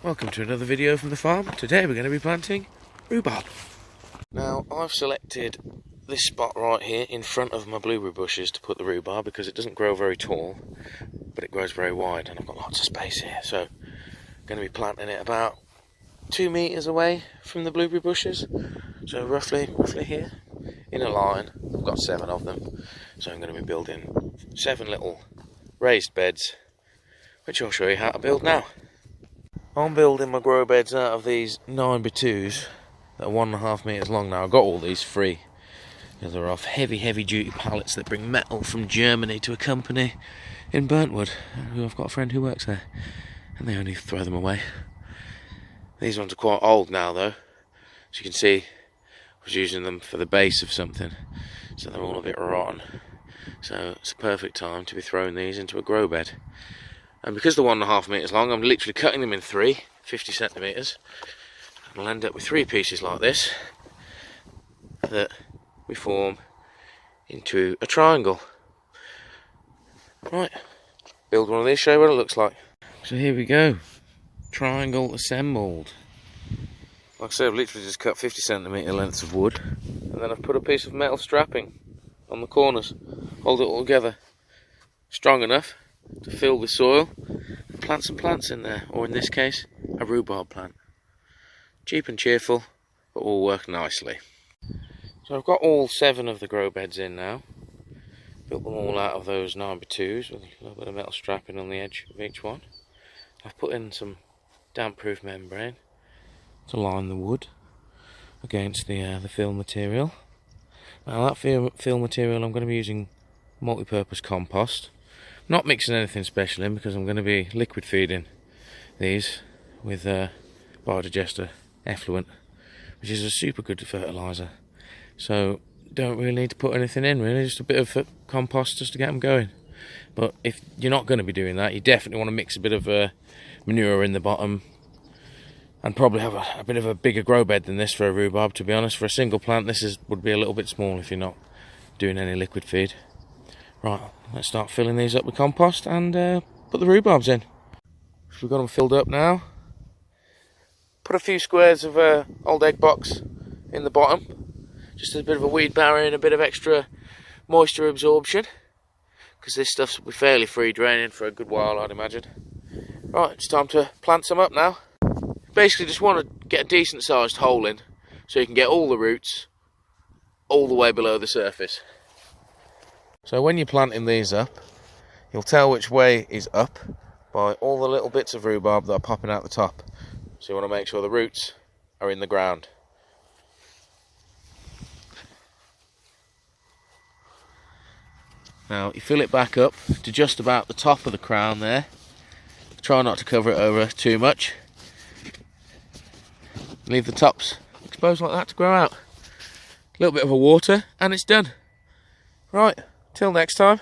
Welcome to another video from the farm. Today we're going to be planting rhubarb. Now I've selected this spot right here in front of my blueberry bushes to put the rhubarb because it doesn't grow very tall, but it grows very wide and I've got lots of space here. So I'm going to be planting it about 2 meters away from the blueberry bushes. So roughly here in a line. I've got 7 of them. So I'm going to be building 7 little raised beds, which I'll show you how to build now. I'm building my grow beds out of these 9x2s that are 1.5 meters long now. I got all these free because they're off heavy duty pallets that bring metal from Germany to a company in Burntwood. I've got a friend who works there and they only throw them away. These ones are quite old now though. As you can see, I was using them for the base of something, so they're all a bit rotten. So it's a perfect time to be throwing these into a grow bed. And because they're 1.5 meters long, I'm literally cutting them in 3, 50 centimeters. And I'll end up with 3 pieces like this that we form into a triangle. Right, build one of these, show you what it looks like. So here we go, triangle assembled. Like I said, I've literally just cut 50 centimeter lengths of wood, and then I've put a piece of metal strapping on the corners, hold it all together, strong enough to fill with soil and plant some plants in there, or in this case a rhubarb plant. Cheap and cheerful, but all work nicely. So I've got all 7 of the grow beds in now. Built them all out of those 9x2s with a little bit of metal strapping on the edge of each one. I've put in some damp proof membrane to line the wood against the fill material. Now that fill material I'm going to be using multi-purpose compost. Not mixing anything special in because I'm going to be liquid feeding these with biodigester effluent, which is a super good fertiliser. So don't really need to put anything in, really, just a bit of compost just to get them going. But if you're not going to be doing that, you definitely want to mix a bit of manure in the bottom, and probably have a bit of a bigger grow bed than this for a rhubarb. To be honest, for a single plant this would be a little bit small if you're not doing any liquid feed. Right, let's start filling these up with compost and put the rhubarbs in. So we've got them filled up now. Put a few squares of old egg box in the bottom, just as a bit of a weed barrier and a bit of extra moisture absorption, because this stuff will be fairly free draining for a good while, I'd imagine. Right, it's time to plant some up now. Basically just want to get a decent sized hole in so you can get all the roots all the way below the surface. So when you're planting these up, you'll tell which way is up by all the little bits of rhubarb that are popping out the top. So you want to make sure the roots are in the ground. Now you fill it back up to just about the top of the crown there. Try not to cover it over too much. Leave the tops exposed like that to grow out. A little bit of a water and it's done. Right. Till next time.